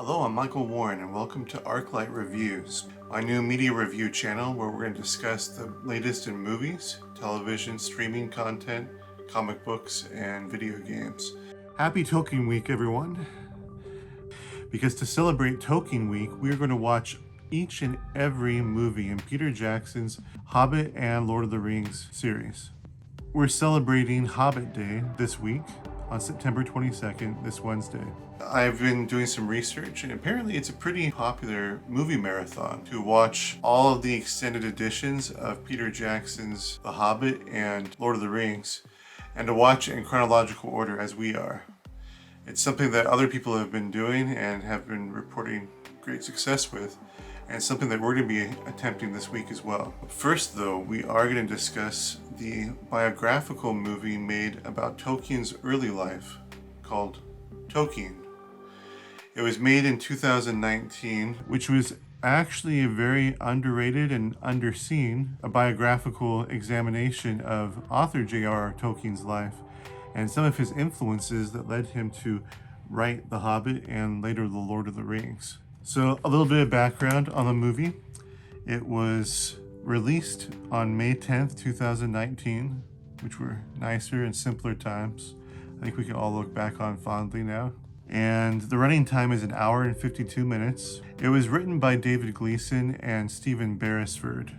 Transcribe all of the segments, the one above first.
Hello, I'm Michael Warren and welcome to Arclight Reviews, my new media review channel where we're going to discuss the latest in movies, television, streaming content, comic books, and video games. Happy Tolkien Week, everyone! Because to celebrate Tolkien Week, we're going to watch each and every movie in Peter Jackson's Hobbit and Lord of the Rings series. We're celebrating Hobbit Day this week on September 22nd, this Wednesday. I've been doing some research and apparently it's a pretty popular movie marathon to watch all of the extended editions of Peter Jackson's The Hobbit and Lord of the Rings and to watch it in chronological order as we are. It's something that other people have been doing and have been reporting great success with, and something that we're going to be attempting this week as well. First though, we are going to discuss the biographical movie made about Tolkien's early life called Tolkien. It was made in 2019, which was actually a very underrated and underseen biographical examination of author J.R.R. Tolkien's life and some of his influences that led him to write The Hobbit and later The Lord of the Rings. So a little bit of background on the movie. It was released on May 10th, 2019, which were nicer and simpler times. I think we can all look back on fondly now. And the running time is 1 hour and 52 minutes. It was written by David Gleason and Stephen Beresford.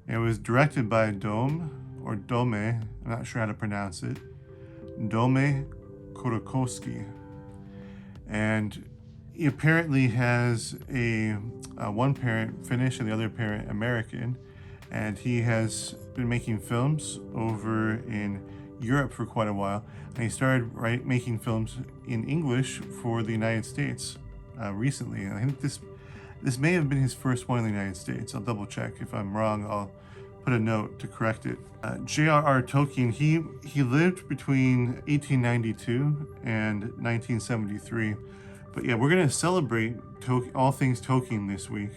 It was directed by Dome, I'm not sure how to pronounce it, Dome Korokoski. And he apparently has a one parent Finnish and the other parent American, and he has been making films over in Europe for quite a while, and he started making films in English for the United States recently. And I think this may have been his first one in the United States. I'll double check. If I'm wrong, I'll put a note to correct it. J.R.R. Tolkien, he lived between 1892 and 1973. But yeah, we're going to celebrate all things Tolkien this week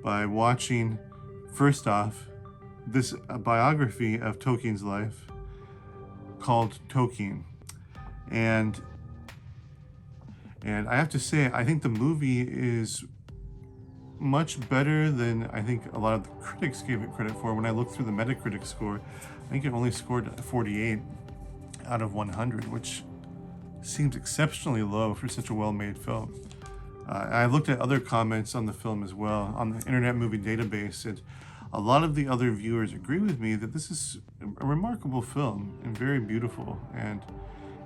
by watching, first off, this biography of Tolkien's life called Tolkien. And I have to say, I think the movie is much better than I think a lot of the critics gave it credit for. When I looked through the Metacritic score, I think it only scored 48 out of 100, which seems exceptionally low for such a well-made film. I looked at other comments on the film as well on the Internet Movie Database, and a lot of the other viewers agree with me that this is a remarkable film and very beautiful, and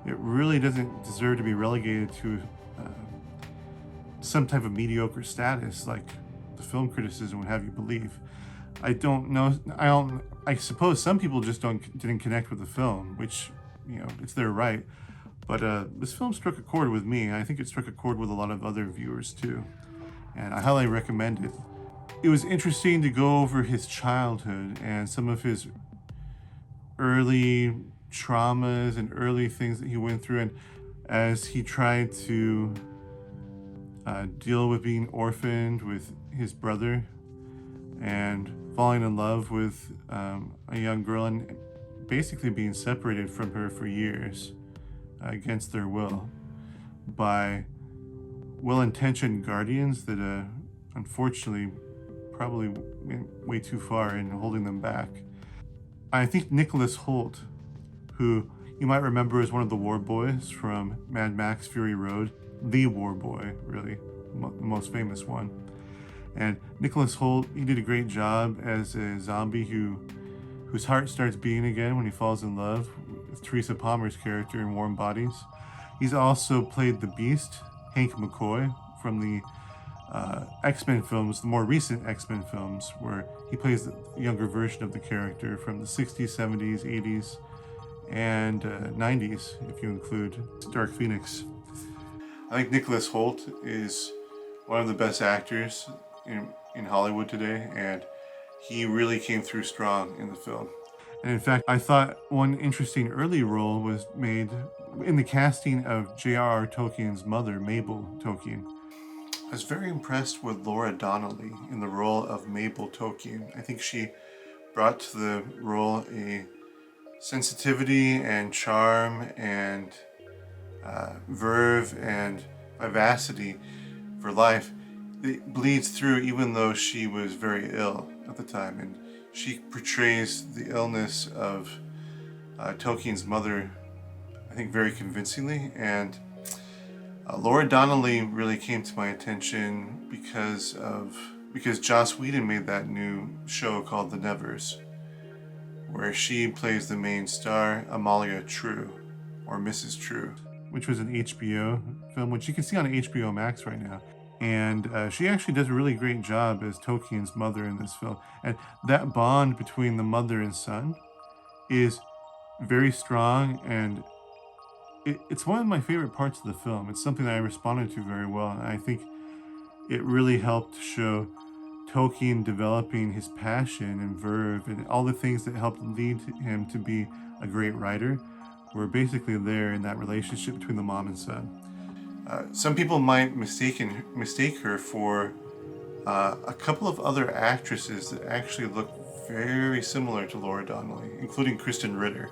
it really doesn't deserve to be relegated to some type of mediocre status like the film criticism would have you believe. I don't know. I suppose some people just didn't connect with the film, which, you know, it's their right. But this film struck a chord with me. I think it struck a chord with a lot of other viewers too. And I highly recommend it. It was interesting to go over his childhood and some of his early traumas and early things that he went through, and as he tried to deal with being orphaned with his brother and falling in love with a young girl and basically being separated from her for years against their will by well-intentioned guardians that unfortunately probably went way too far in holding them back. I think Nicholas Hoult, who you might remember as one of the war boys from Mad Max Fury Road, the war boy, really, the most famous one. And Nicholas Hoult, he did a great job as a zombie whose heart starts beating again when he falls in love with Teresa Palmer's character in Warm Bodies. He's also played the Beast, Hank McCoy, from the X-Men films, the more recent X-Men films, where he plays the younger version of the character from the 60s, 70s, 80s, and 90s, if you include Dark Phoenix. I think Nicholas Hoult is one of the best actors in Hollywood today, and he really came through strong in the film. And in fact, I thought one interesting early role was made in the casting of J.R.R. Tolkien's mother, Mabel Tolkien. I was very impressed with Laura Donallęy in the role of Mabel Tolkien. I think she brought to the role a sensitivity and charm and verve and vivacity for life, it bleeds through even though she was very ill at the time. And she portrays the illness of Tolkien's mother, I think, very convincingly. And Laura Donallęy really came to my attention because Joss Whedon made that new show called The Nevers, where she plays the main star, Amalia True, or Mrs. True, which was an HBO film, which you can see on HBO Max right now. And she actually does a really great job as Tolkien's mother in this film. And that bond between the mother and son is very strong, and it's one of my favorite parts of the film. It's something that I responded to very well, and I think it really helped show Tolkien developing his passion and verve, and all the things that helped lead him to be a great writer were basically there in that relationship between the mom and son. Some people might mistake her for a couple of other actresses that actually look very similar to Laura Donallęy, including Kristen Ritter.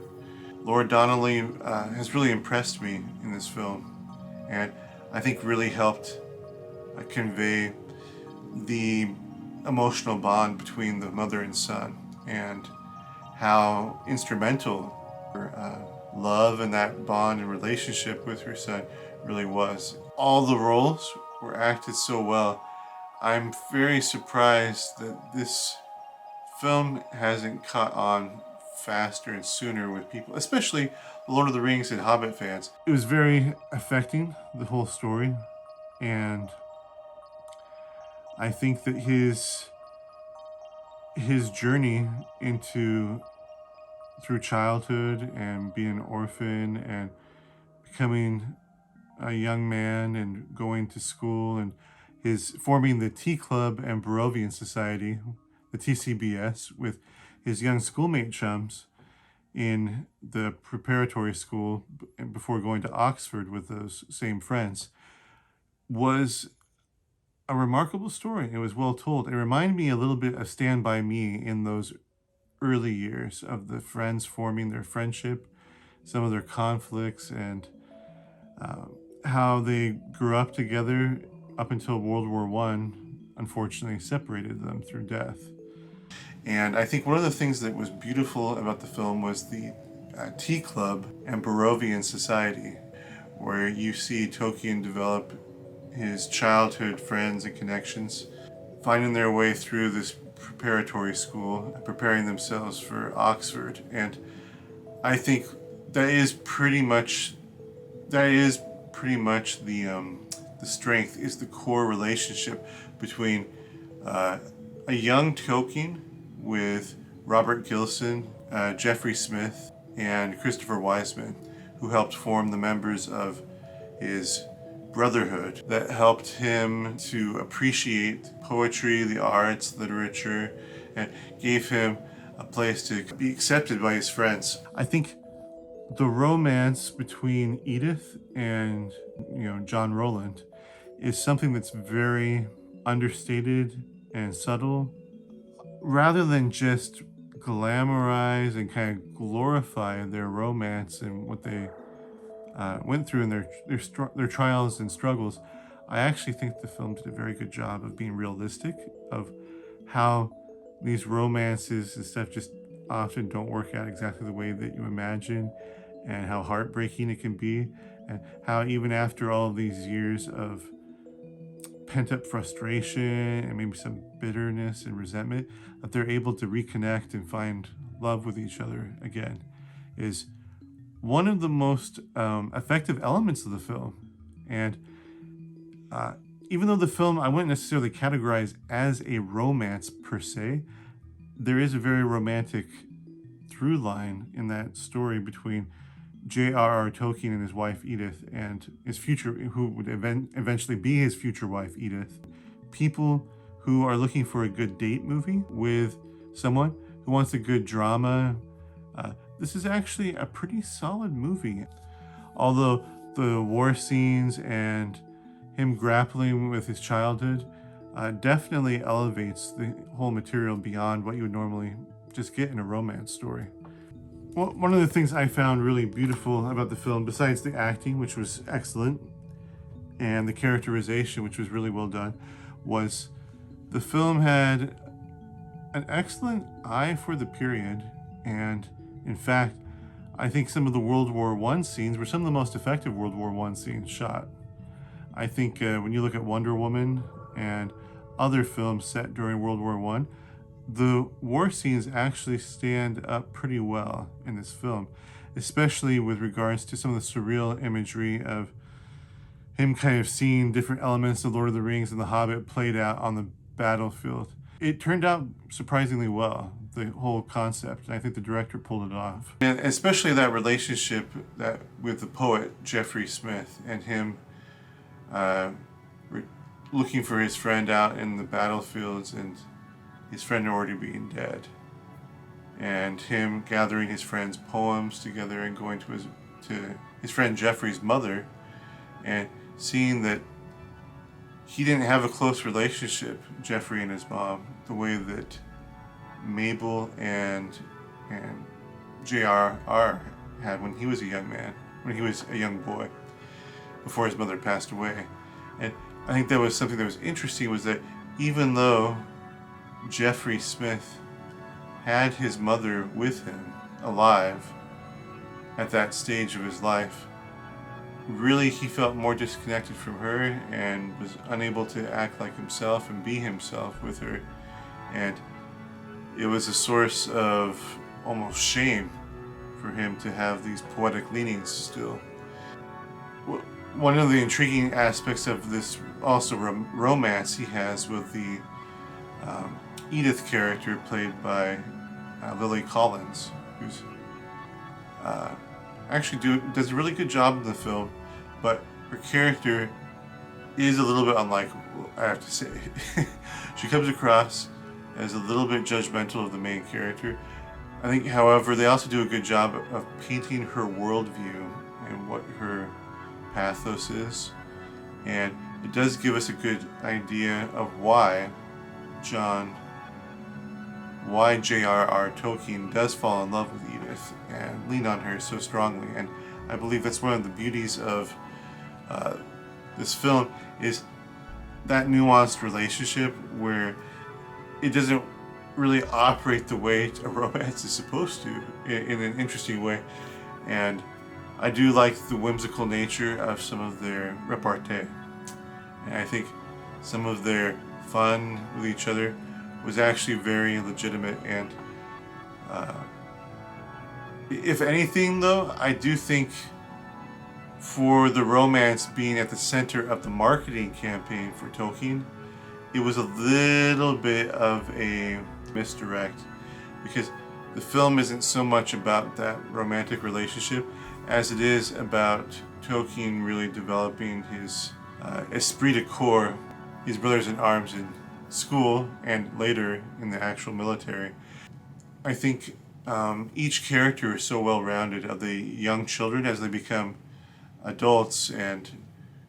Laura Donallęy has really impressed me in this film, and I think really helped convey the emotional bond between the mother and son, and how instrumental her love and that bond and relationship with her son really was. All the roles were acted so well. I'm very surprised that this film hasn't caught on faster and sooner with people, especially Lord of the Rings and Hobbit fans. It was very affecting, the whole story, and I think that his journey through childhood and being an orphan and becoming a young man and going to school, and his forming the Tea Club and Barovian Society, the TCBS, with his young schoolmate chums in the preparatory school before going to Oxford with those same friends, was a remarkable story. It was well told. It reminded me a little bit of Stand By Me in those early years of the friends forming their friendship, some of their conflicts, and how they grew up together up until World War I unfortunately separated them through death. And I think one of the things that was beautiful about the film was the Tea Club and Barovian Society, where you see Tolkien develop his childhood friends and connections, finding their way through this preparatory school, preparing themselves for Oxford. And I think that is pretty much the strength, is the core relationship between a young Tolkien with Robert Gilson, Jeffrey Smith, and Christopher Wiseman, who helped form the members of his brotherhood that helped him to appreciate poetry, the arts, literature, and gave him a place to be accepted by his friends. I think the romance between Edith and John Rowland is something that's very understated and subtle, rather than just glamorize and kind of glorify their romance and what they went through in their trials and struggles. I actually think the film did a very good job of being realistic of how these romances and stuff just often don't work out exactly the way that you imagine, and how heartbreaking it can be, and how even after all of these years of pent-up frustration and maybe some bitterness and resentment, that they're able to reconnect and find love with each other again, is one of the most effective elements of the film. And even though the film I wouldn't necessarily categorize as a romance per se, there is a very romantic through line in that story between J.R.R. Tolkien and his wife Edith, and his future, who would eventually be his future wife Edith. People who are looking for a good date movie with someone who wants a good drama. This is actually a pretty solid movie. Although the war scenes and him grappling with his childhood definitely elevates the whole material beyond what you would normally just get in a romance story. Well, one of the things I found really beautiful about the film, besides the acting, which was excellent, and the characterization, which was really well done, was the film had an excellent eye for the period. And in fact, I think some of the World War I scenes were some of the most effective World War I scenes shot. I think when you look at Wonder Woman and other films set during World War I, the war scenes actually stand up pretty well in this film, especially with regards to some of the surreal imagery of him kind of seeing different elements of Lord of the Rings and The Hobbit played out on the battlefield. It turned out surprisingly well, the whole concept, and I think the director pulled it off. And especially that relationship that with the poet Jeffrey Smith and him looking for his friend out in the battlefields and his friend already being dead, and him gathering his friend's poems together and going to his friend Jeffrey's mother and seeing that he didn't have a close relationship, Jeffrey and his mom, the way that Mabel and J.R.R. had when he was a young man, when he was a young boy, before his mother passed away. And I think that was something that was interesting, was that even though Jeffrey Smith had his mother with him, alive, at that stage of his life, really he felt more disconnected from her and was unable to act like himself and be himself with her. And it was a source of almost shame for him to have these poetic leanings still. One of the intriguing aspects of this also romance he has with the Edith character played by Lily Collins, who's actually does a really good job in the film, but her character is a little bit unlikable, I have to say. She comes across as a little bit judgmental of the main character. I think, however, they also do a good job of painting her worldview and what her pathos is, and it does give us a good idea of why J.R.R. Tolkien does fall in love with Edith and lean on her so strongly. And I believe that's one of the beauties of this film, is that nuanced relationship where it doesn't really operate the way a romance is supposed to, in an interesting way. And I do like the whimsical nature of some of their repartee. And I think some of their fun with each other was actually very legitimate. And if anything, though, I do think for the romance being at the center of the marketing campaign for Tolkien, it was a little bit of a misdirect, because the film isn't so much about that romantic relationship as it is about Tolkien really developing his esprit de corps, his brothers in arms in school and later in the actual military. I think each character is so well rounded, of the young children as they become adults and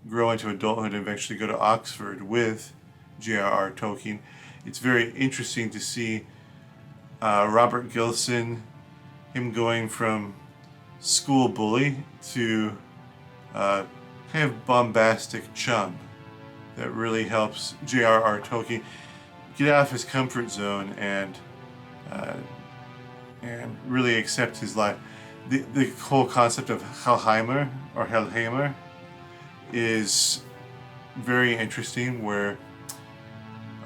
grow into adulthood and eventually go to Oxford with J.R.R. Tolkien. It's very interesting to see Robert Gilson, him going from school bully to kind of bombastic chum that really helps J.R.R. Tolkien get out of his comfort zone and really accept his life. The whole concept of Hellheimer is very interesting, where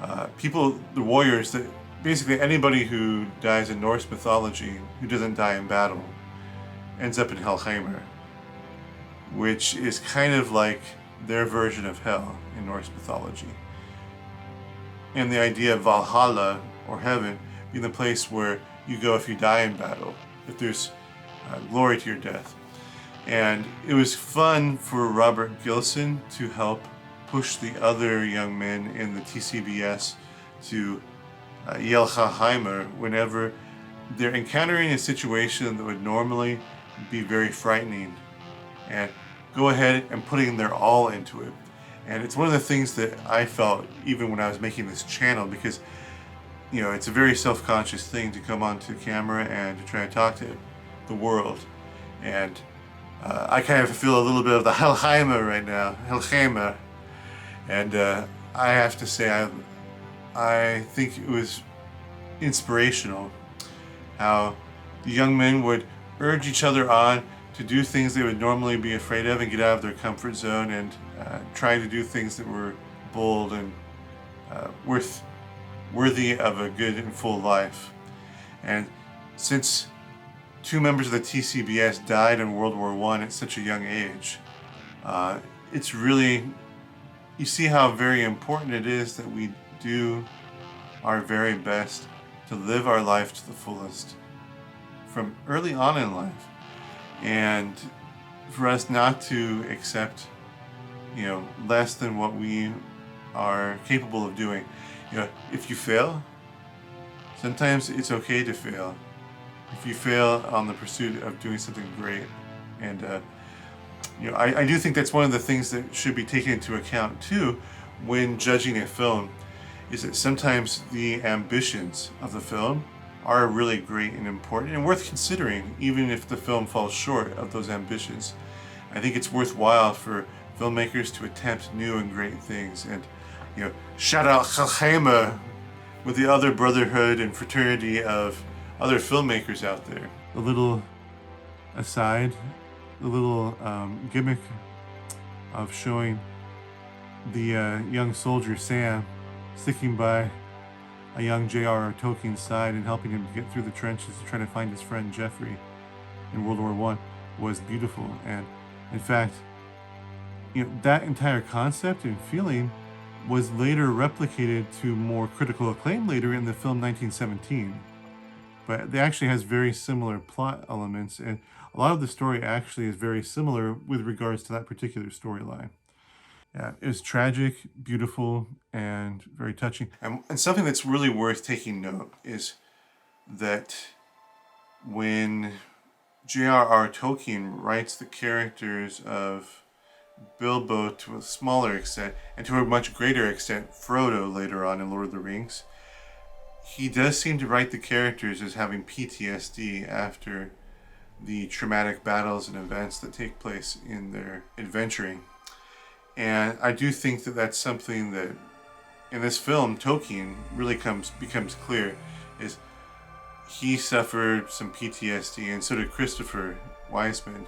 the warriors, that basically anybody who dies in Norse mythology who doesn't die in battle ends up in Hellheimer, which is kind of like their version of hell in Norse mythology. And the idea of Valhalla, or heaven, being the place where you go if you die in battle, if there's glory to your death. And it was fun for Robert Gilson to help push the other young men in the TCBS to yell Hellheimer whenever they're encountering a situation that would normally be very frightening, and go ahead and putting their all into it. And it's one of the things that I felt even when I was making this channel, because it's a very self-conscious thing to come onto camera and to try to talk to the world. And I kind of feel a little bit of the Hellheimer right now, Hellheimer, and I have to say I think it was inspirational how the young men would urge each other on to do things they would normally be afraid of and get out of their comfort zone and try to do things that were bold and worthy of a good and full life. And since 2 members of the TCBS died in World War I at such a young age, it's really, you see how very important it is that we do our very best to live our life to the fullest from early on in life, and for us not to accept, less than what we are capable of doing. If you fail, sometimes it's okay to fail. If you fail on the pursuit of doing something great, and I do think that's one of the things that should be taken into account too when judging a film, is that sometimes the ambitions of the film are really great and important and worth considering, even if the film falls short of those ambitions. I think it's worthwhile for filmmakers to attempt new and great things, and shout out Hellheimer with the other brotherhood and fraternity of other filmmakers out there. The little aside, the little gimmick of showing the young soldier Sam sticking by a young J.R.R. Tolkien's side and helping him to get through the trenches to try to find his friend Jeffrey in World War I was beautiful. And in fact, that entire concept and feeling was later replicated to more critical acclaim later in the film 1917. But it actually has very similar plot elements, and a lot of the story actually is very similar with regards to that particular storyline. Yeah, it was tragic, beautiful, and very touching. And something that's really worth taking note is that when J.R.R. Tolkien writes the characters of Bilbo to a smaller extent, and to a much greater extent Frodo later on in Lord of the Rings, he does seem to write the characters as having PTSD after the traumatic battles and events that take place in their adventuring. And I do think that that's something that in this film Tolkien really becomes clear, is he suffered some PTSD, and so did Christopher Wiseman,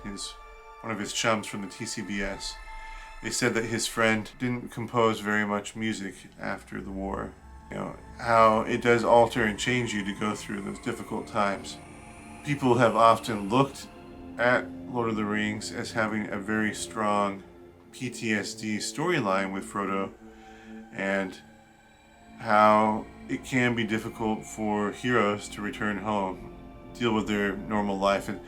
one of his chums from the TCBS. They said that his friend didn't compose very much music after the war. How it does alter and change you to go through those difficult times. People have often looked at Lord of the Rings as having a very strong PTSD storyline with Frodo, and how it can be difficult for heroes to return home, deal with their normal life. And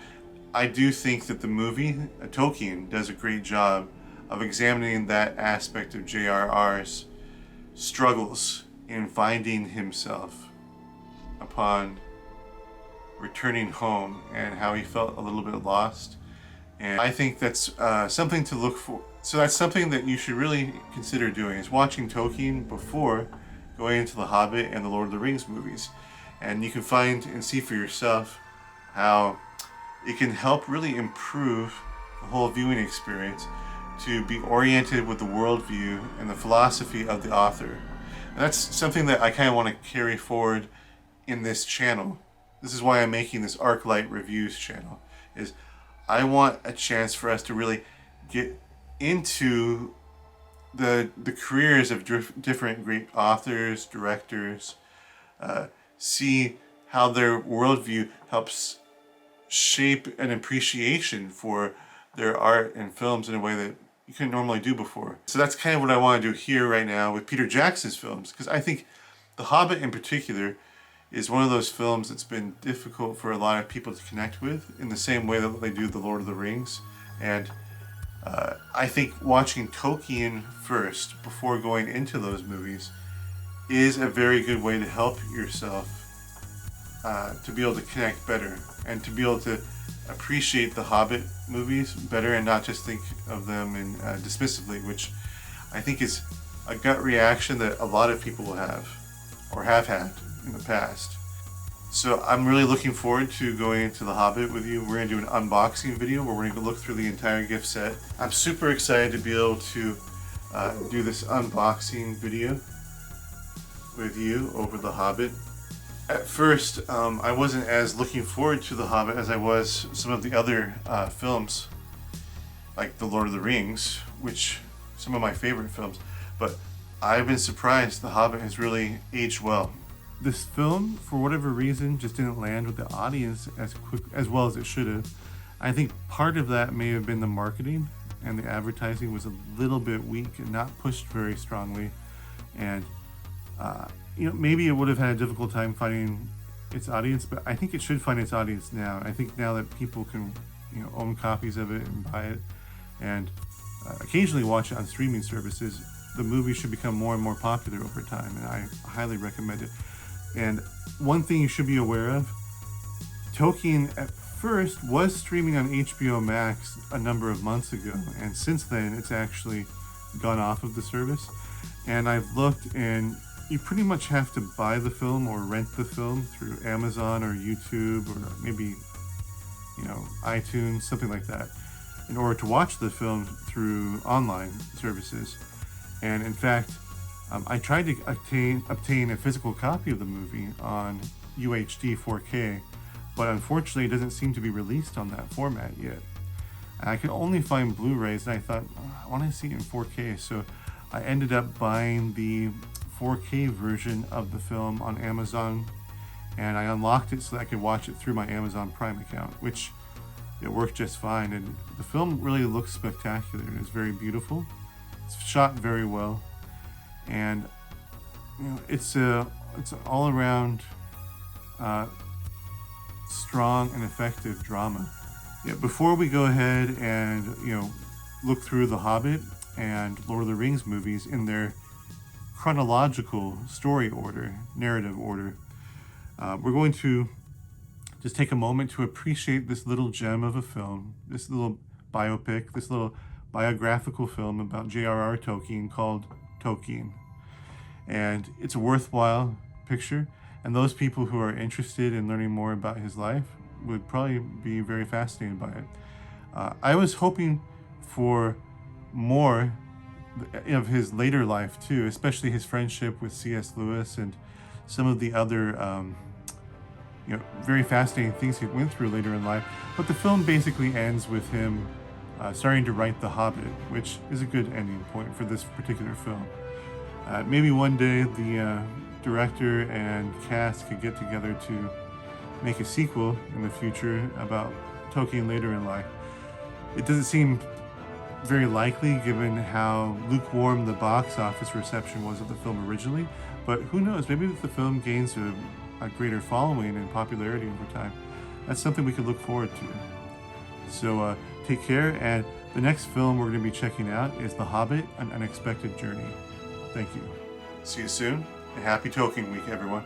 I do think that the movie, Tolkien, does a great job of examining that aspect of J.R.R.'s struggles in finding himself upon returning home, and how he felt a little bit lost. And I think that's something to look for. So that's something that you should really consider doing, is watching Tolkien before going into the Hobbit and the Lord of the Rings movies. And you can find and see for yourself how it can help really improve the whole viewing experience, to be oriented with the worldview and the philosophy of the author. And that's something that I kind of want to carry forward in this channel. This is why I'm making this Arclight Reviews channel, is I want a chance for us to really get into the careers of different great authors, directors, see how their worldview helps shape an appreciation for their art and films in a way that you couldn't normally do before. So that's kind of what I want to do here right now with Peter Jackson's films, because I think The Hobbit in particular is one of those films that's been difficult for a lot of people to connect with in the same way that they do The Lord of the Rings. And I think watching Tolkien first before going into those movies is a very good way to help yourself to be able to connect better, and to be able to appreciate the Hobbit movies better, and not just think of them dismissively, which I think is a gut reaction that a lot of people will have, or have had in the past. So I'm really looking forward to going into The Hobbit with you. We're going to do an unboxing video where we're going to look through the entire gift set. I'm super excited to be able to do this unboxing video with you over The Hobbit. At first, I wasn't as looking forward to The Hobbit as I was some of the other films, like The Lord of the Rings, which some of my favorite films. But I've been surprised The Hobbit has really aged well. This film, for whatever reason, just didn't land with the audience as well as it should have. I think part of that may have been the marketing, and the advertising was a little bit weak and not pushed very strongly. And maybe it would have had a difficult time finding its audience, but I think it should find its audience now. I think now that people can, own copies of it and buy it, and occasionally watch it on streaming services, the movie should become more and more popular over time, and I highly recommend it. And one thing you should be aware of, Tolkien at first was streaming on HBO Max a number of months ago, and since then it's actually gone off of the service. And I've looked, and you pretty much have to buy the film or rent the film through Amazon or YouTube or maybe, iTunes, something like that, in order to watch the film through online services. And in fact, I tried to obtain a physical copy of the movie on UHD 4K, but unfortunately it doesn't seem to be released on that format yet. And I could only find Blu-rays, and I thought, I want to see it in 4K, so I ended up buying the 4K version of the film on Amazon, and I unlocked it so that I could watch it through my Amazon Prime account, which it worked just fine. And the film really looks spectacular. It's very beautiful. It's shot very well, and it's an all-around strong and effective drama. Yeah, before we go ahead and look through The Hobbit and Lord of the Rings movies in their chronological story order, narrative order, we're going to just take a moment to appreciate this little gem of a film, this little biopic, this little biographical film about J.R.R. Tolkien called Tolkien. And it's a worthwhile picture, and those people who are interested in learning more about his life would probably be very fascinated by it. I was hoping for more of his later life too, especially his friendship with C.S. Lewis and some of the other very fascinating things he went through later in life. But the film basically ends with him starting to write The Hobbit, which is a good ending point for this particular film. Maybe one day the director and cast could get together to make a sequel in the future about Tolkien later in life. It doesn't seem very likely given how lukewarm the box office reception was of the film originally, but who knows, maybe if the film gains a greater following and popularity over time, that's something we could look forward to. So take care, and the next film we're going to be checking out is The Hobbit, An Unexpected Journey. Thank you. See you soon, and happy Tolkien Week, everyone.